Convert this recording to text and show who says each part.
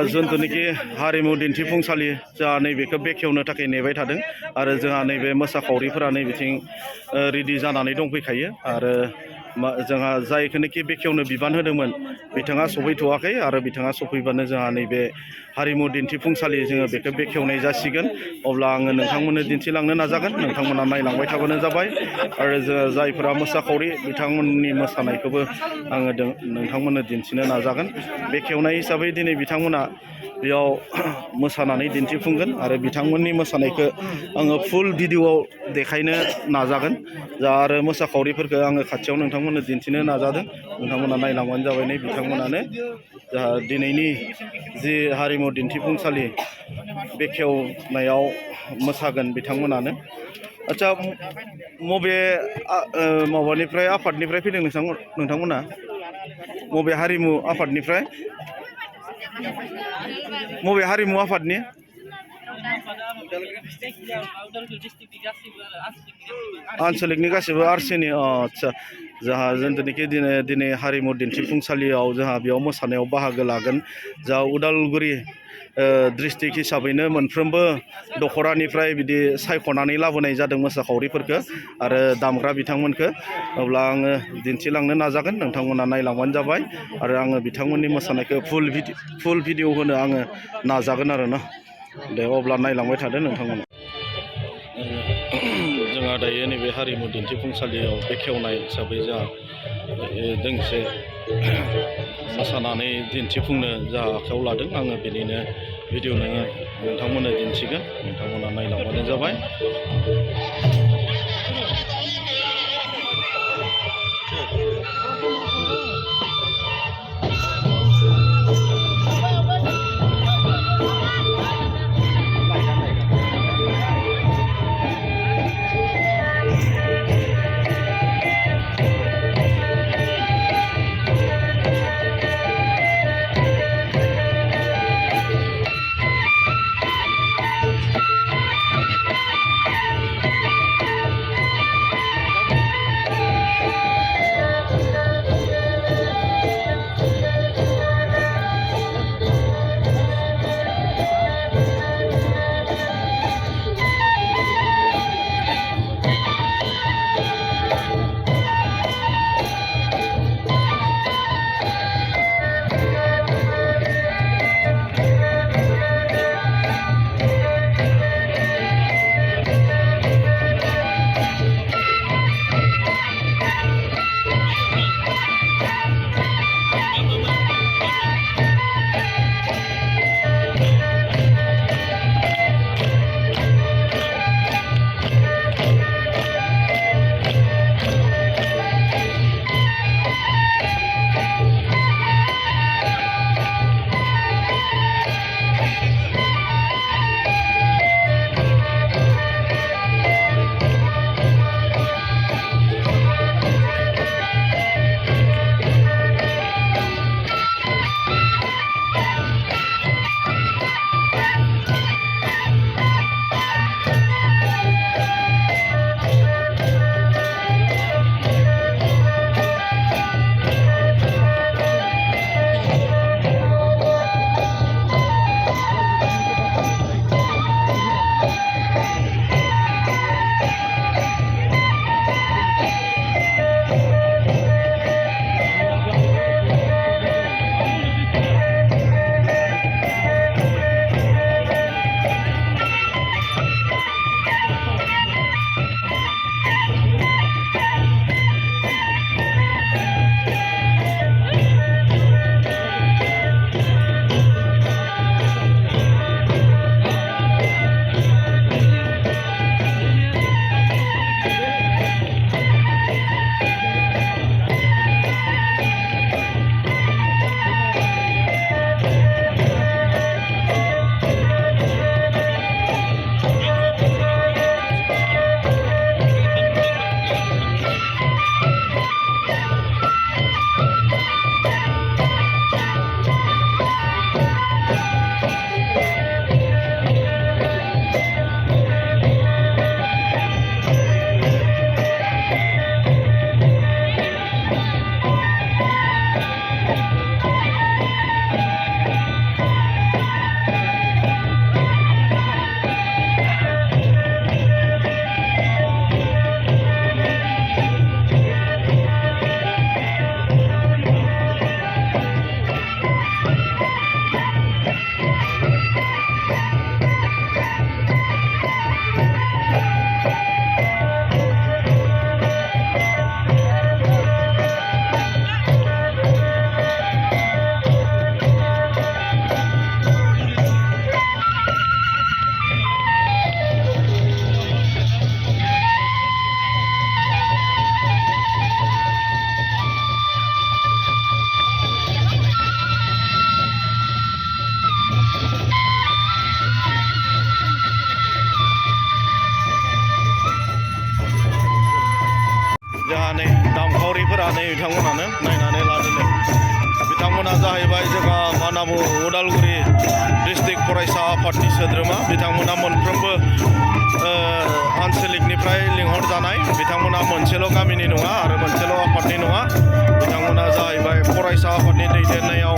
Speaker 1: जोंथुनिखि हारिमु दिन्थिफुंसालि जोंहा नैबेखौ बेखेवनो थाखाय नेबाय थादों आरो जोंहा नैबे मोसाखावरिफोरा नैबेथिं रेडि जानानै दंफैखायो आरो जोंहा जायखौनोखि बेखेवनो बिबान होदोंमोन बिथाङा सफैथ'वाखै आरो बिथाङा सफैबानो जोंहा नैबे हारिमु दिन्थिफुंसालि जोङो बेखौ बेखेवनाय जासिगोन अब्ला आङो नोंथांमोननो दिन्थिलांनो नाजागोन नोंथांमोना नायलांबाय थाबानो जाबाय आरो जायफोरा मोसाखावरि बिथांमोननि मोसानायखौबो आङो नोंथांमोननो दिन्थिनो नाजागोन बेखेवनाय हिसाबै दिनै बिथांमोना बेयाव मोसानानै दिन्थिफुंगोन आरो बिथांमोननि मोसानायखौ आङो फुल भिडिअ'आव देखायनो नाजागोन जा आरो मोसाखावरिफोरखौ आङो खाथियाव नोंथांमोननो दिन्थिनो नाजादों नोंथांमोना नायलांबानो जाबाय नै बिथांमोनानो जाहा दिनैनि जि हारिमु दिन्थिफुंसालि बेखेवनायाव मोसागोन बिथांमोनानो आदसा मबे माबानिफ्राय आफादनिफ्राय फैदों नोंथांमोना मबे हारिमु आफादनिफ्राय मबे हारिमु आफादनि आनसलिकनि गासिबो आरसिनि आदसा जोंहा जोंथुनिखि दिनै हारिमु दिन्थिफुंसालियाव जोंहा बेयाव मोसानायाव बाहागो लागोन जा उदालगुरि डिस्ट्रिक्ट हिसाबैनो मोनफ्रोमबो दख'रानिफ्राय बिदि सायख'नानै लाबोनाय जादों मोसाखावरिफोरखौ आरो दामग्रा बिथांमोनखौ अब्ला आङो दिन्थिलांनो नाजागोन नोंथांमोना नायलांबानो जाबाय आरो आङो बिथांमोननि मोसानायखौ फुल भिडिअ होनो आङो नाजागोन आरो ना दे अब्ला नायलांबाय थादो नोंथांमोना जोंहा दायो नैबे हारिमु दिन्थिफुंसालियाव बेखेवनाय हिसाबै जोंहा दोंसे मोसानानै दिन्थिफुंनो जा आखायाव लादों आङो बेनिनो भिडिअ नोंथांमोननो दिन्थिगोन नोंथांमोना नायलांबानो जाबाय मा होनना बुङो उदालगुरि डिस्ट्रिक्ट फरायसा आफादनि सोद्रोमा बिथांमोना मोनफ्रोमबो आनसलिकनिफ्राय लिंहरजानाय बिथांमोना मोनसेल' गामिनि नङा आरो मोनसेल' आफादनि नङा बिथांमोना जाहैबाय फरायसा आफादनि दैदेननायाव